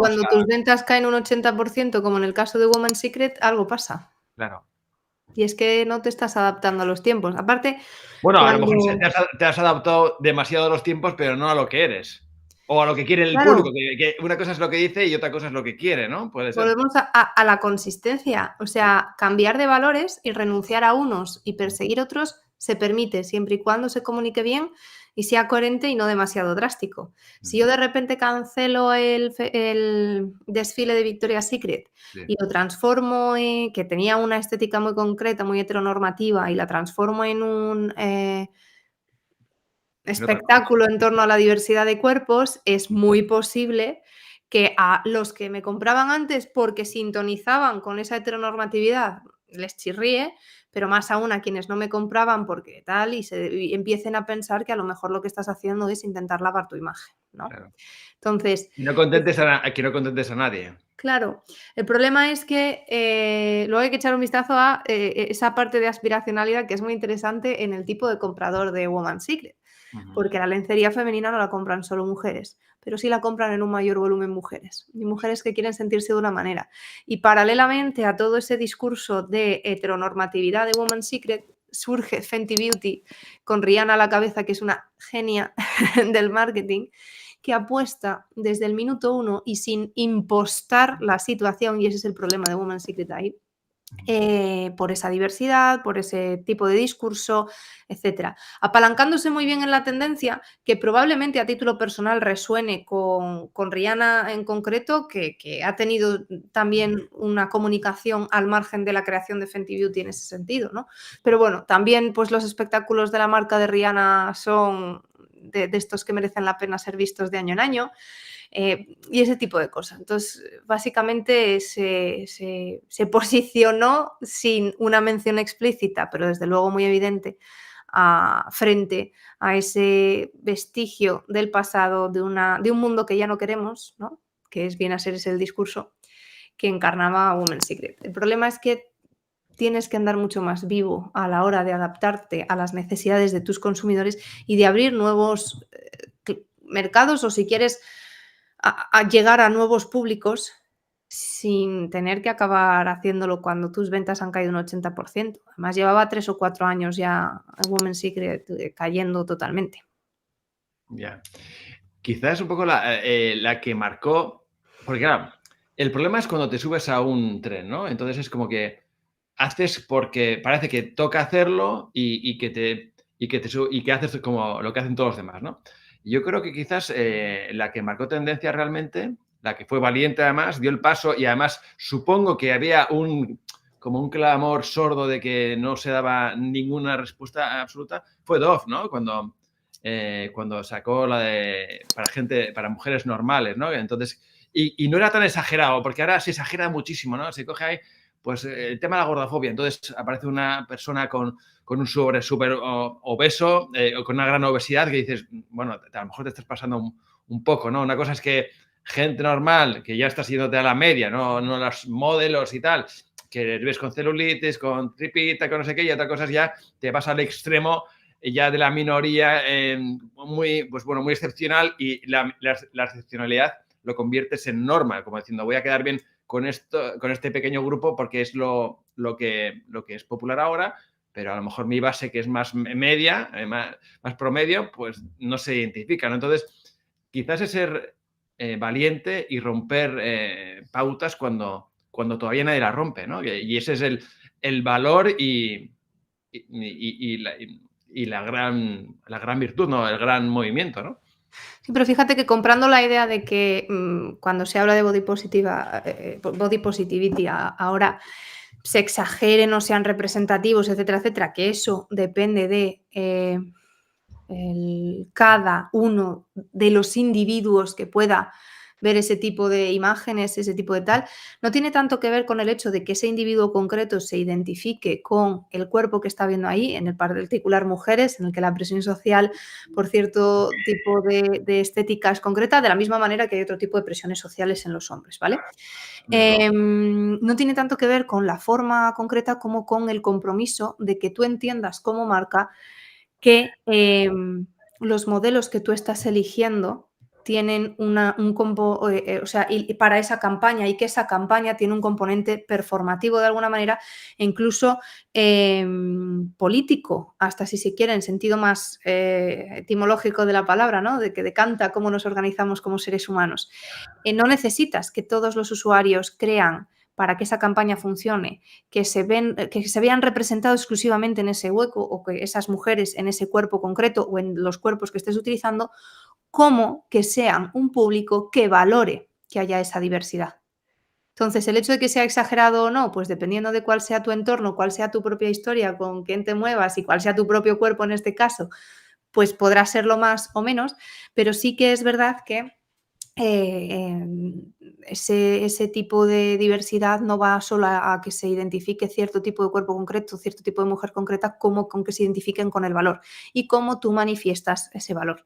O cuando sea, tus ventas caen un 80%, como en el caso de Woman's Secret, algo pasa. claro. Y es que no te estás adaptando a los tiempos. Aparte, Bueno, a lo mejor cuando te has adaptado demasiado a los tiempos, pero no a lo que eres. O a lo que quiere el público, claro, que una cosa es lo que dice y otra cosa es lo que quiere, ¿no? Puede ser. volvemos a la consistencia. O Sí. sea, cambiar de valores y renunciar a unos y perseguir otros se permite siempre y cuando se comunique bien y sea coherente y no demasiado drástico. Si yo de repente cancelo el desfile de Victoria's Secret Sí. y lo transformo en que tenía una estética muy concreta, muy heteronormativa, y la transformo en un En otra cosa. espectáculo en torno a la diversidad de cuerpos, es muy posible que a los que me compraban antes porque sintonizaban con esa heteronormatividad les chirríe, pero más aún a quienes no me compraban porque tal y empiecen a pensar que a lo mejor lo que estás haciendo es intentar lavar tu imagen, ¿no? Claro. Entonces, Y no contentes que no contentes a nadie. claro, el problema es que luego hay que echar un vistazo a esa parte de aspiracionalidad que es muy interesante en el tipo de comprador de Woman's Secret. Ujú. Porque la lencería femenina no la compran solo mujeres, pero sí la compran en un mayor volumen mujeres, y mujeres que quieren sentirse de una manera. Y paralelamente a todo ese discurso de heteronormatividad de Woman's Secret, surge Fenty Beauty con Rihanna a la cabeza, que es una genia del marketing, que apuesta desde el minuto uno y sin impostar la situación, y ese es el problema de Woman's Secret ahí, por esa diversidad, por ese tipo de discurso, etcétera. Apalancándose muy bien en la tendencia, que probablemente a título personal resuene con Rihanna en concreto, que ha tenido también una comunicación al margen de la creación de Fenty Beauty en ese sentido, ¿no? Pero bueno, también pues los espectáculos de la marca de Rihanna son de estos que merecen la pena ser vistos de año en año. Y ese tipo de cosas. Entonces, básicamente se posicionó sin una mención explícita, pero desde luego muy evidente, frente a ese vestigio del pasado de un mundo que ya no queremos, ¿no? Que es bien a ser ese el discurso que encarnaba Women's Secret. El problema es que tienes que andar mucho más vivo a la hora de adaptarte a las necesidades de tus consumidores y de abrir nuevos mercados o si quieres llegar a nuevos públicos sin tener que acabar haciéndolo cuando tus ventas han caído un 80%. Además, llevaba 3 o 4 años ya Women's Secret cayendo totalmente. Ya. Quizás un poco la que marcó. Porque, claro, el problema es cuando te subes a un tren, ¿no? Entonces es como que haces porque parece que toca hacerlo y que haces como lo que hacen todos los demás, ¿no? Y yo creo que quizás la que marcó tendencia realmente, la que fue valiente además, dio el paso y además supongo que había como un clamor sordo de que no se daba ninguna respuesta absoluta, fue Dove, ¿no? Cuando sacó la de para mujeres normales, ¿no? Entonces, y no era tan exagerado, porque ahora se exagera muchísimo, ¿no? Se coge ahí pues el tema de la gordofobia. Entonces aparece una persona con un súper obeso o con una gran obesidad que dices, bueno, a lo mejor te estás pasando un poco, ¿no? Una cosa es que gente normal, que ya está yéndote a la media, no los modelos y tal, que ves con celulitis, con tripita, con no sé qué, y otra cosa es ya te vas al extremo ya de la minoría muy, pues bueno, muy excepcional y la excepcionalidad lo conviertes en norma, como diciendo voy a quedar bien con este pequeño grupo porque es lo que es popular ahora, pero a lo mejor mi base, que es más media, más promedio, pues no se identifica, ¿no? Entonces, quizás es ser valiente y romper pautas cuando todavía nadie la rompe, ¿no? Y ese es el valor y la gran virtud, ¿no? El gran movimiento, ¿no? Sí, pero fíjate que comprando la idea de que cuando se habla de body positivity ahora se exageren o sean representativos, etcétera, etcétera, que eso depende de cada uno de los individuos que pueda ver ese tipo de imágenes, ese tipo de tal, no tiene tanto que ver con el hecho de que ese individuo concreto se identifique con el cuerpo que está viendo ahí, en el particular mujeres, en el que la presión social por cierto tipo de estética es concreta, de la misma manera que hay otro tipo de presiones sociales en los hombres, ¿vale? No tiene tanto que ver con la forma concreta como con el compromiso de que tú entiendas como marca que los modelos que tú estás eligiendo tienen o sea, y para esa campaña, y que esa campaña tiene un componente performativo de alguna manera, e incluso político, hasta si se quiere, en sentido más etimológico de la palabra, ¿no? De que decanta cómo nos organizamos como seres humanos. No necesitas que todos los usuarios crean para que esa campaña funcione, que se vean representados exclusivamente en ese hueco, o que esas mujeres en ese cuerpo concreto o en los cuerpos que estés utilizando, como que sean un público que valore que haya esa diversidad. Entonces, el hecho de que sea exagerado o no, pues dependiendo de cuál sea tu entorno, cuál sea tu propia historia, con quién te muevas y cuál sea tu propio cuerpo en este caso, pues podrá serlo más o menos, pero sí que es verdad que ese tipo de diversidad no va solo a que se identifique cierto tipo de cuerpo concreto, cierto tipo de mujer concreta, como con que se identifiquen con el valor y cómo tú manifiestas ese valor.